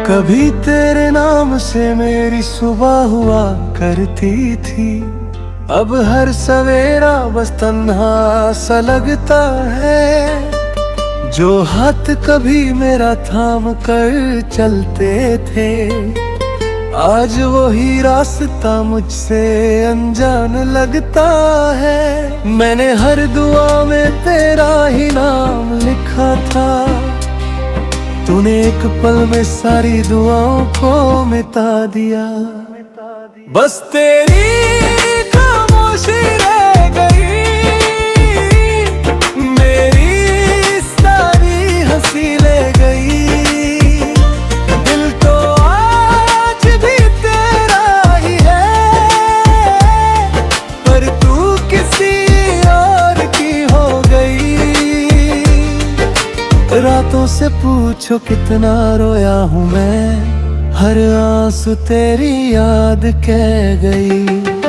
कभी तेरे नाम से मेरी सुबह हुआ करती थी, अब हर सवेरा बस तन्हा सा लगता है। जो हाथ कभी मेरा थाम कर चलते थे, आज वही रास्ता मुझसे अनजान लगता है। मैंने हर दुआ में तेरा ही नाम लिखा था, तूने एक पल में सारी दुआओं को मिटा दिया। बस तेरी खामोशी रह गई, मेरी सारी हंसी ले गई। दिल तो आज भी तेरा ही है, पर तू किसी और की हो गई। रातों से पूछो कितना रोया हूँ मैं, हर आंसू तेरी याद कह गई।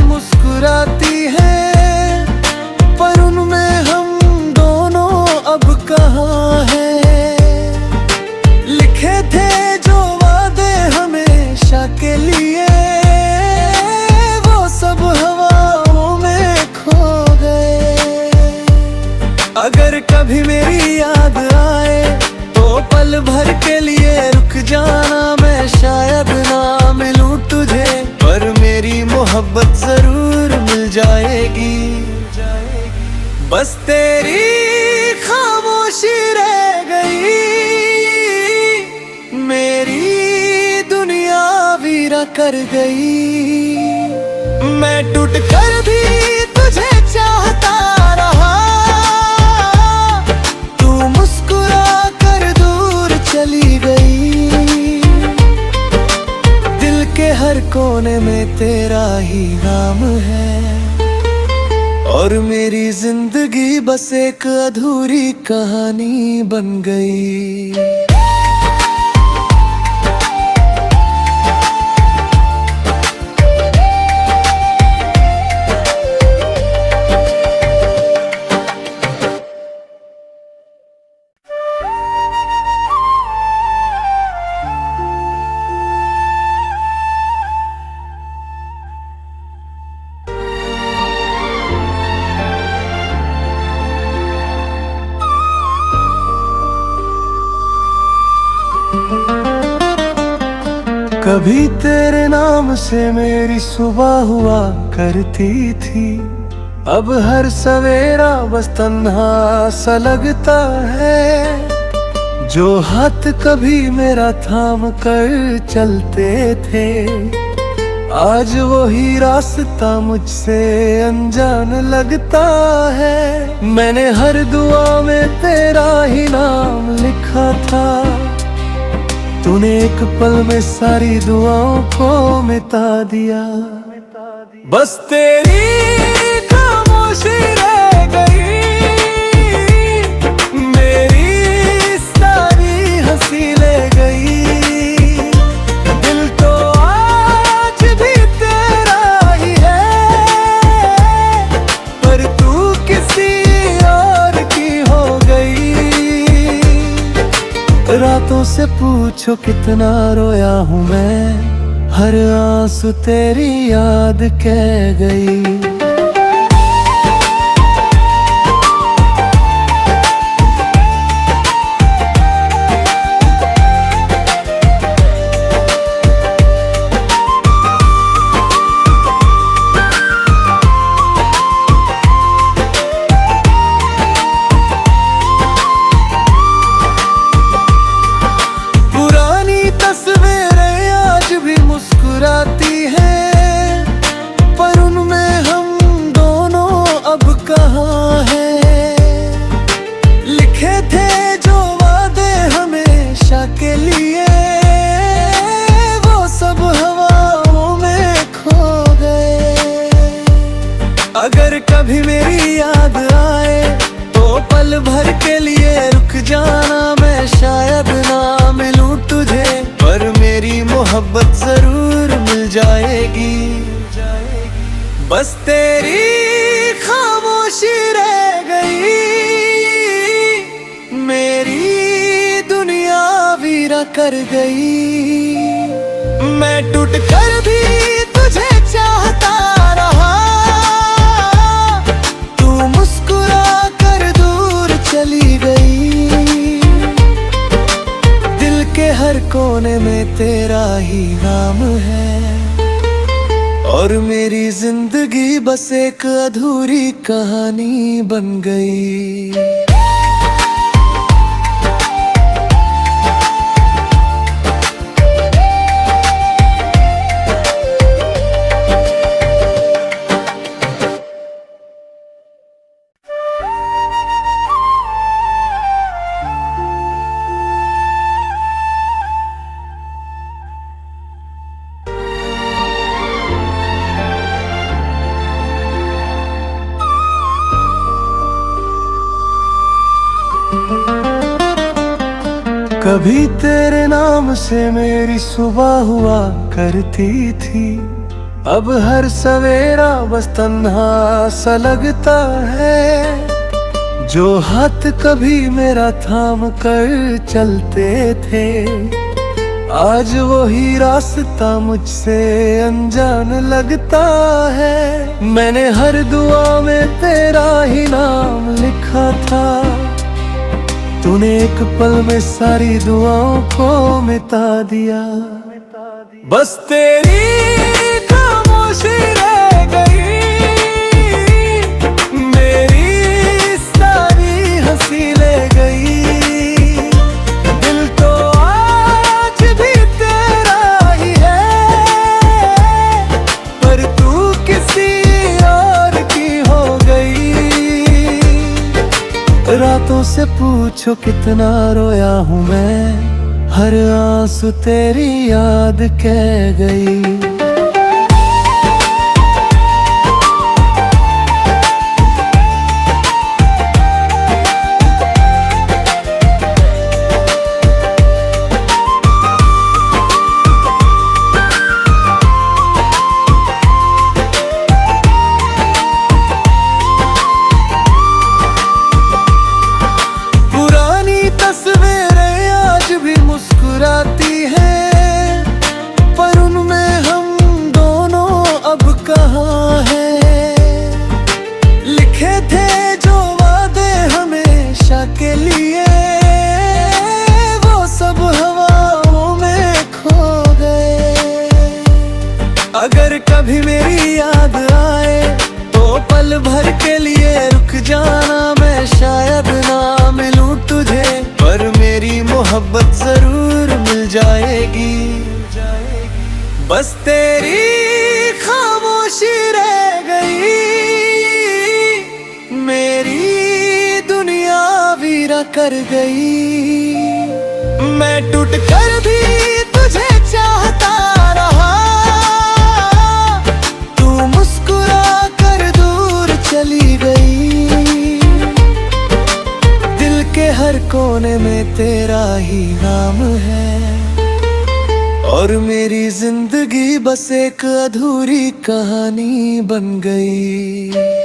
मुस्कुराती है, पर उनमें हम दोनों अब कहाँ हैं। लिखे थे जो वादे हमेशा के लिए, वो सब हवाओं में खो गए। अगर कभी मेरी याद आए तो पल भर के लिए रुक जाना, मैं शायद ना मिलूं तुझे, पर मेरी मोहब्बत जरूर मिल जाएगी। बस तेरी खामोशी रह गई, मेरी दुनिया वीरा कर गई। मैं टूट कर भी तुझे चाहता रहा, तू मुस्कुरा कर दूर चली गई। दिल के हर कोने में तेरा ही नाम है, और मेरी जिंदगी बस एक अधूरी कहानी बन गई। कभी तेरे नाम से मेरी सुबह हुआ करती थी, अब हर सवेरा बस तन्हा सा लगता है। जो हाथ कभी मेरा थाम कर चलते थे, आज वही रास्ता मुझसे अनजान लगता है। मैंने हर दुआ में तेरा ही नाम लिखा था, तूने एक पल में सारी दुआओं को मिटा दिया। बस तेरी खामोशी रह गई, मेरी सारी हंसी ले गई। दिल तो आज भी तेरा ही है, पर तू किसी और की हो गई। रातों से पूछो कितना रोया हूँ मैं, हर आंसू तेरी याद कह गई। मुस्कुराती है, पर उनमें हम दोनों अब कहाँ हैं। लिखे थे जो वादे हमेशा के लिए, वो सब हवाओं में खो गए। कभी मेरी याद आए तो पल भर के लिए रुक जाना। मैं शायद ना मिलूं तुझे, पर मेरी मोहब्बत जरूर मिल जाएगी। बस तेरी खामोशी रह गई, मेरी दुनिया वीरा कर गई। मैं टूट कर भी तुझे चाहता रहा, तू मुस्कुरा कर दूर चली गई। दिल के हर कोने में तेरा ही नाम है, और मेरी जिंदगी बस एक अधूरी कहानी बन गई। कभी तेरे नाम से मेरी सुबह हुआ करती थी, अब हर सवेरा बस तन्हा सा लगता है। जो हाथ कभी मेरा थाम कर चलते थे, आज वही रास्ता मुझसे अनजान लगता है। मैंने हर दुआ में तेरा ही नाम लिखा था, तूने एक पल में सारी दुआओं को मिटा दिया। बस तेरी खामोशी रह गई, मेरी सारी हंसी ले गई। दिल तो आज भी तेरा ही है, पर तू किसी और की हो गई। रातों से पूछो कितना रोया हूँ मैं, हर आंसू तेरी याद कह गई। मुस्कुराती है, पर उनमें हम दोनों अब कहाँ हैं। लिखे थे जो वादे हमेशा के लिए, वो सब हवाओं में खो गए। अगर कभी मेरी याद आए तो पल भर के लिए रुक जाना। मैं शायद ना मिलूं तुझे, पर मेरी मोहब्बत जरूर मिल जाएगी। बस तेरी खामोशी रह गई, मेरी दुनिया वीरा कर गई। मैं टूट कर भी तुझे चाहता रहा, तू मुस्कुरा कर दूर चली गई। दिल के हर कोने में तेरा ही नाम है, और मेरी जिंदगी बस एक अधूरी कहानी बन गई।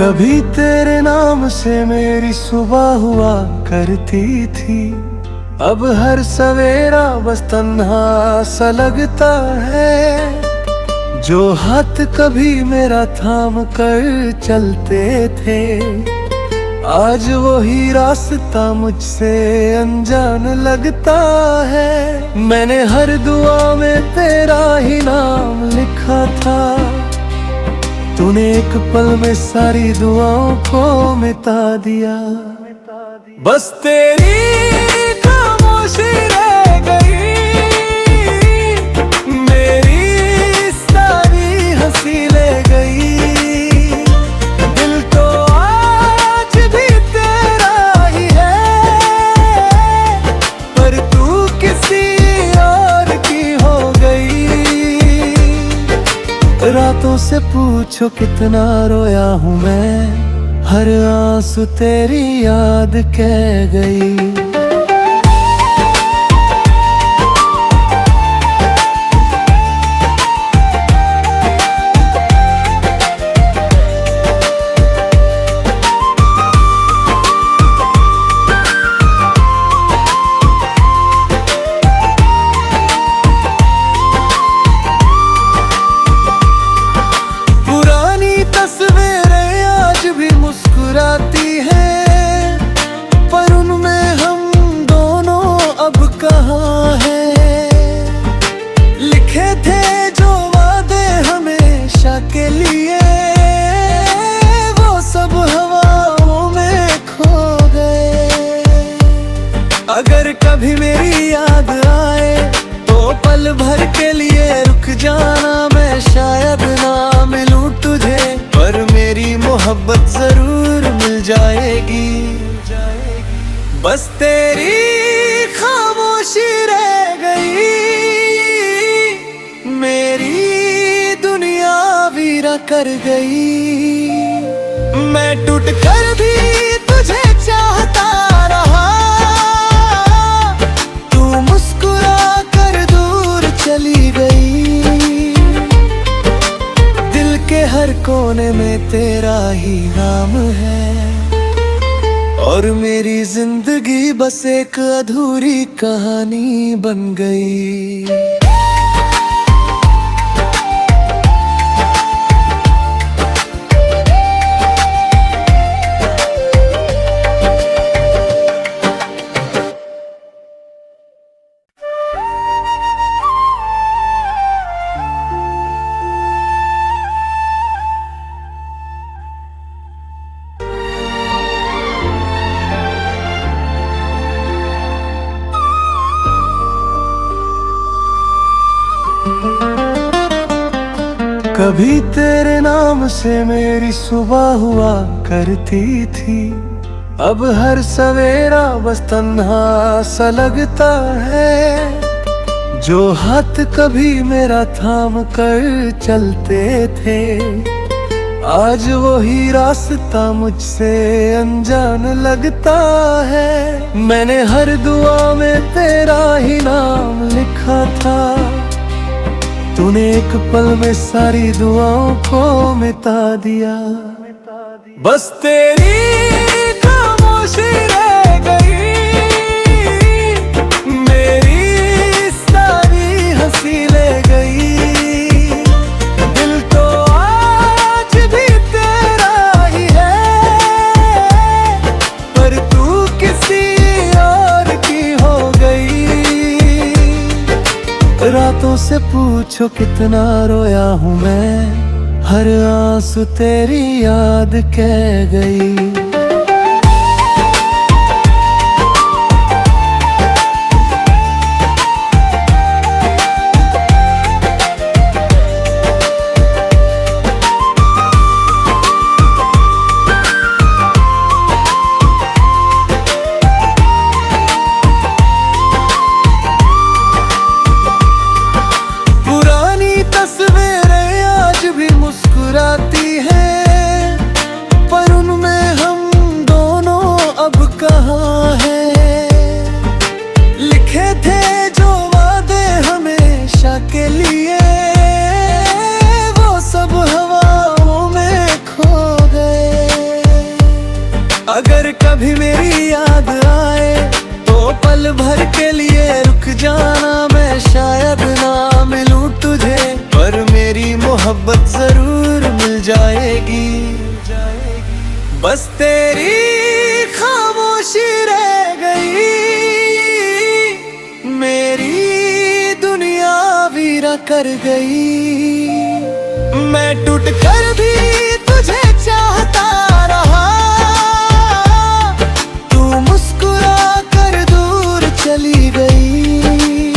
कभी तेरे नाम से मेरी सुबह हुआ करती थी, अब हर सवेरा बस तन्हा सा लगता है। जो हाथ कभी मेरा थाम कर चलते थे, आज वही रास्ता मुझसे अनजान लगता है। मैंने हर दुआ में तेरा ही नाम लिखा था, तूने एक पल में सारी दुआओं को मिटा दिया। बस तेरी खामोशी रह गई, मेरी सारी हंसी ले गई। दिल तो आज भी तेरा ही है, पर तू किसी और की हो गई। रातों से पूछो कितना रोया हूँ मैं, हर आंसू तेरी याद कह गई। मुस्कुराती है, पर उनमें हम दोनों अब कहाँ हैं। लिखे थे जो वादे हमेशा के लिए, वो सब हवाओं में खो गए। अगर कभी मेरी याद आए तो पल भर के लिए रुक जाना। मैं शायद ना मिलूं तुझे, पर मेरी मोहब्बत जरूर मिल जाएगी। बस तेरी खामोशी रह गई, मेरी दुनिया वीरा कर गई। मैं टूट कर भी तुझे चाहता रहा, तू मुस्कुरा कर दूर चली गई। दिल के हर कोने में तेरा ही नाम है, और मेरी जिंदगी बस एक अधूरी कहानी बन गई। कभी तेरे नाम से मेरी सुबह हुआ करती थी, अब हर सवेरा बस तन्हा सा लगता है। जो हाथ कभी मेरा थाम कर चलते थे, आज वही रास्ता मुझसे अनजान लगता है। मैंने हर दुआ में तेरा ही नाम लिखा था, तूने एक पल में सारी दुआओं को मिटा दिया। बस तेरी खामोशी रह गई, मेरी सारी हंसी ले गई। दिल तो आज भी तेरा ही है, पर तू किसी और की हो गई। रातों से पूछो कितना रोया हूँ मैं, हर आंसू तेरी याद कह गई। मुस्कुराती है, पर उनमें हम दोनों अब कहाँ हैं। लिखे थे जो वादे हमेशा के लिए, वो सब हवाओं में खो गए। अगर कभी मेरी याद आए तो पल भर के लिए रुक जाना। मैं शायद ना मिलूं तुझे, पर मेरी मोहब्बत जरूर मिल जाएगी। बस तेरी खामोशी रह गई, मेरी दुनिया वीरा कर गई। मैं टूट कर भी तुझे चाहता रहा, तू मुस्कुरा कर दूर चली गई।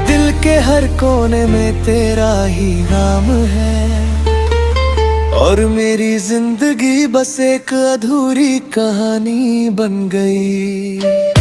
दिल के हर कोने में तेरा ही नाम है, और मेरी जिंदगी बस एक अधूरी कहानी बन गई।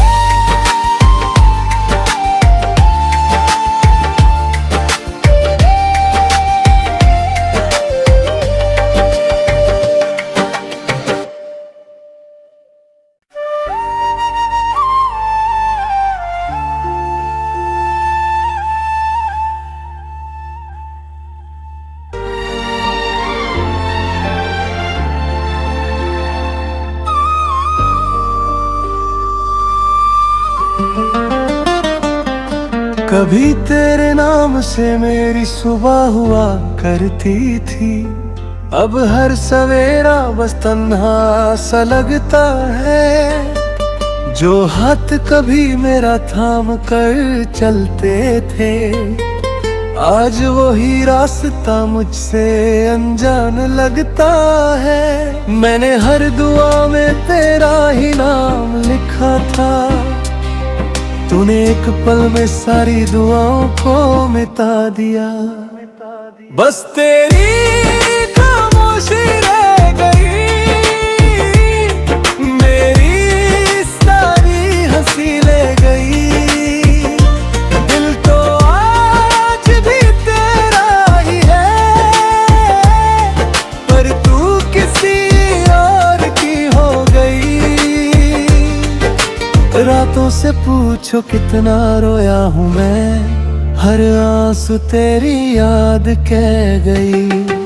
कभी तेरे नाम से मेरी सुबह हुआ करती थी, अब हर सवेरा बस तन्हा सा लगता है। जो हाथ कभी मेरा थाम कर चलते थे, आज वही रास्ता मुझसे अनजान लगता है। मैंने हर दुआ में तेरा ही नाम लिखा था, तूने एक पल में सारी दुआओं को मिटा दिया। बस तेरी खामोशी रह गई, मेरी सारी हंसी ले गई। दिल तो आज भी तेरा ही है, पर तू किसी और की हो गई। रातों से पूछो कितना रोया हूँ मैं, हर आंसू तेरी याद कह गई।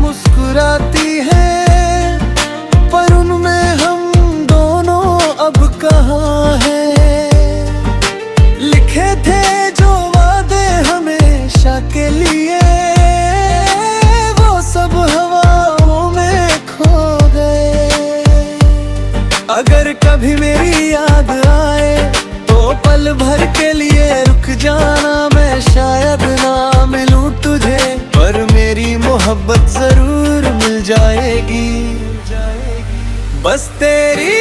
मुस्कुराती है, पर उनमें हम दोनों अब कहाँ हैं। लिखे थे जो वादे हमेशा के लिए, वो सब हवाओं में खो गए। अगर कभी मेरी याद आए तो पल भर के लिए रुक जाना, मैं शायद ना मिलूं तुझे, पर मेरी मोहब्बत जरूर मिल जाएगी। बस तेरी